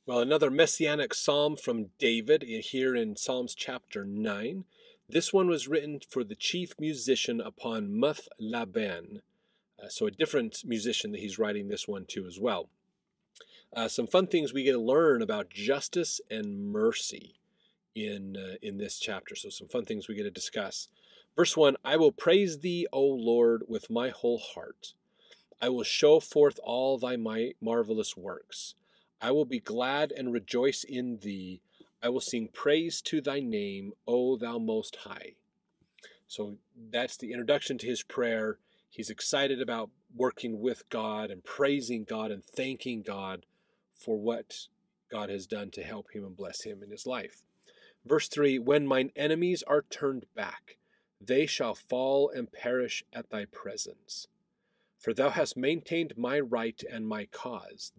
Well, another messianic psalm from David here in Psalms chapter 9. This one was written for the chief musician upon Muth Laban. So a different musician that he's writing this one to as well. Some fun things we get to learn about justice and mercy in this chapter. So some fun things we get to discuss. Verse 1, I will praise thee, O Lord, with my whole heart. I will show forth all thy marvelous works. I will be glad and rejoice in thee. I will sing praise to thy name, O thou most high. So that's the introduction to his prayer. He's excited about working with God and praising God and thanking God for what God has done to help him and bless him in his life. Verse 3, when mine enemies are turned back, they shall fall and perish at thy presence. For thou hast maintained my right and my cause.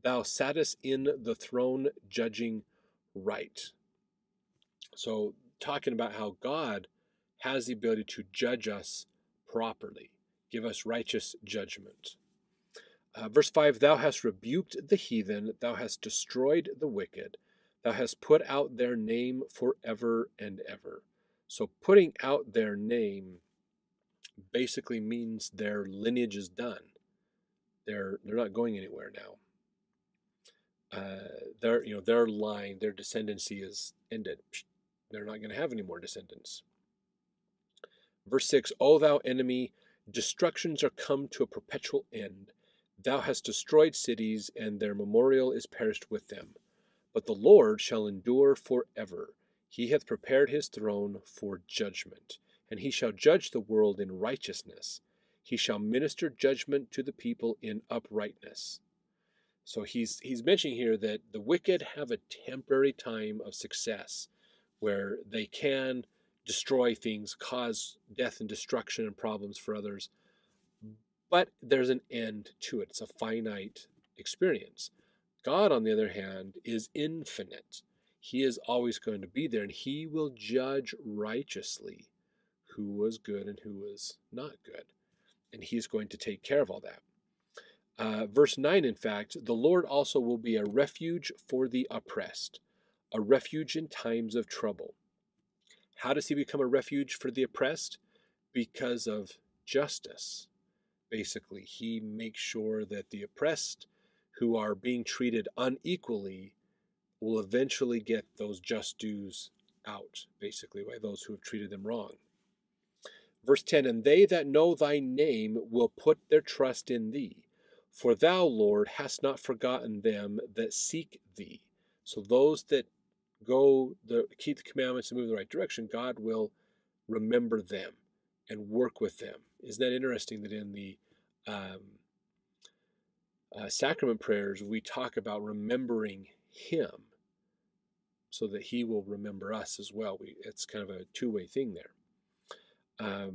Thou sattest in the throne judging right. So talking about how God has the ability to judge us properly, give us righteous judgment. Verse 5, thou hast rebuked the heathen, thou hast destroyed the wicked, thou hast put out their name forever and ever. So putting out their name basically means their lineage is done. They're not going anywhere now. Their line, their descendancy is ended. They're not going to have any more descendants. Verse 6, O thou enemy, destructions are come to a perpetual end. Thou hast destroyed cities, and their memorial is perished with them. But the Lord shall endure forever. He hath prepared his throne for judgment, and he shall judge the world in righteousness. He shall minister judgment to the people in uprightness. So he's mentioning here that the wicked have a temporary time of success where they can destroy things, cause death and destruction and problems for others, but there's an end to it. It's a finite experience. God, on the other hand, is infinite. He is always going to be there, and he will judge righteously who was good and who was not good. And he's going to take care of all that. Verse 9, in fact, the Lord also will be a refuge for the oppressed, a refuge in times of trouble. How does he become a refuge for the oppressed? Because of justice. Basically, he makes sure that the oppressed who are being treated unequally will eventually get those just dues out, basically, by those who have treated them wrong. Verse 10, and they that know thy name will put their trust in thee. For thou, Lord, hast not forgotten them that seek thee. So those that keep the commandments and move in the right direction, God will remember them and work with them. Isn't that interesting that in the sacrament prayers we talk about remembering him so that he will remember us as well? It's kind of a two-way thing there.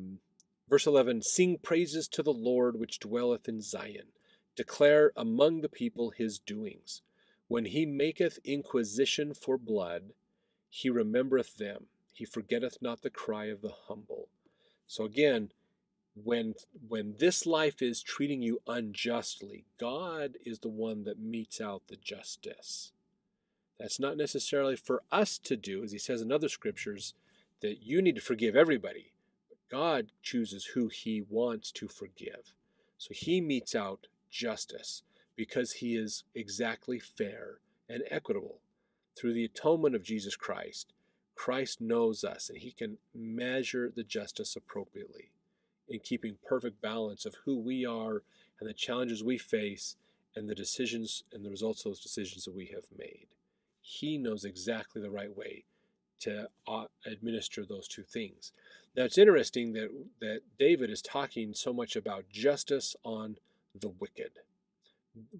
Verse 11, sing praises to the Lord which dwelleth in Zion. Declare among the people his doings. When he maketh inquisition for blood, he remembereth them. He forgetteth not the cry of the humble. So again, when this life is treating you unjustly, God is the one that metes out the justice. That's not necessarily for us to do, as he says in other scriptures, that you need to forgive everybody. God chooses who he wants to forgive. So he metes out justice because he is exactly fair and equitable. Through the atonement of Jesus Christ, Christ knows us and he can measure the justice appropriately in keeping perfect balance of who we are and the challenges we face and the decisions and the results of those decisions that we have made. He knows exactly the right way to administer those two things. Now it's interesting that David is talking so much about justice on the wicked,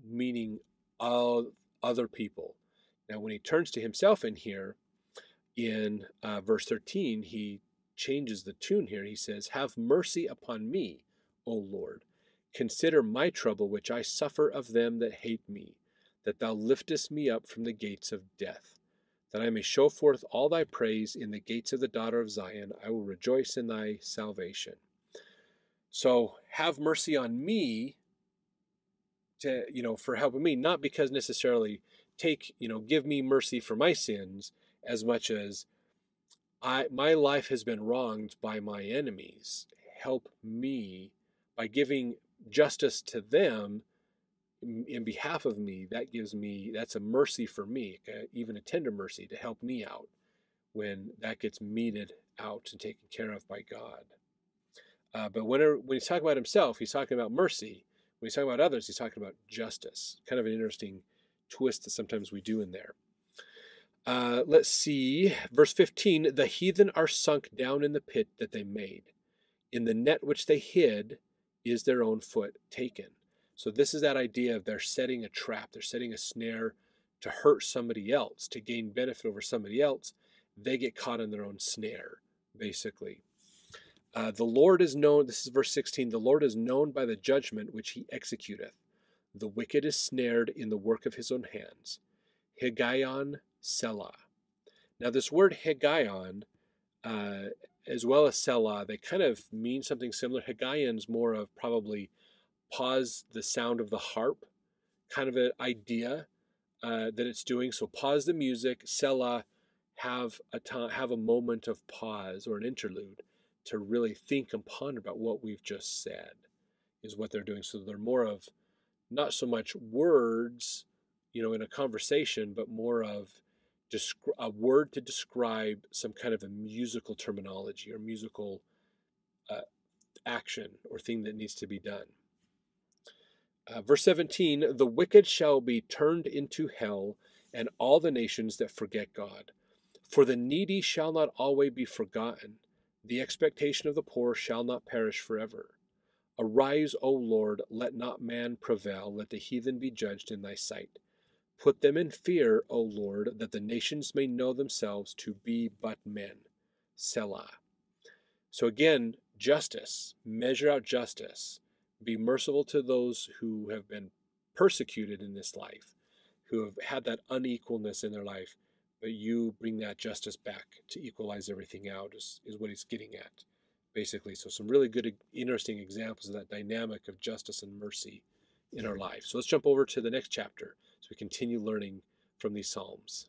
meaning other people. Now when he turns to himself in here, in verse 13, he changes the tune here. He says, have mercy upon me, O Lord. Consider my trouble which I suffer of them that hate me, that thou liftest me up from the gates of death, that I may show forth all thy praise in the gates of the daughter of Zion. I will rejoice in thy salvation. So have mercy on me for helping me, not because necessarily give me mercy for my sins, as much as my life has been wronged by my enemies. Help me by giving justice to them in behalf of me. That's a mercy for me, even a tender mercy to help me out when that gets meted out and taken care of by God. But when he's talking about himself, he's talking about mercy. When he's talking about others, he's talking about justice. Kind of an interesting twist that sometimes we do in there. Let's see, verse 15, the heathen are sunk down in the pit that they made. In the net which they hid is their own foot taken. So this is that idea of they're setting a trap, they're setting a snare to hurt somebody else, to gain benefit over somebody else. They get caught in their own snare, basically. The Lord is known, this is verse 16, the Lord is known by the judgment which he executeth. The wicked is snared in the work of his own hands. Higgaion Selah. Now this word Higgaion, as well as Selah, they kind of mean something similar. Higgaion's more of probably pause the sound of the harp, kind of an idea that it's doing. So pause the music. Selah, have a moment of pause or an interlude to really think and ponder about what we've just said, is what they're doing. So they're more of not so much words, in a conversation, but more of a word to describe some kind of a musical terminology or musical action or thing that needs to be done. Verse 17, the wicked shall be turned into hell, and all the nations that forget God. For the needy shall not always be forgotten. The expectation of the poor shall not perish forever. Arise, O Lord, let not man prevail, let the heathen be judged in thy sight. Put them in fear, O Lord, that the nations may know themselves to be but men. Selah. So again, justice, measure out justice. Be merciful to those who have been persecuted in this life, who have had that unequalness in their life, but you bring that justice back to equalize everything out, is what he's getting at, basically. So some really good, interesting examples of that dynamic of justice and mercy in our life. So let's jump over to the next chapter as we continue learning from these Psalms.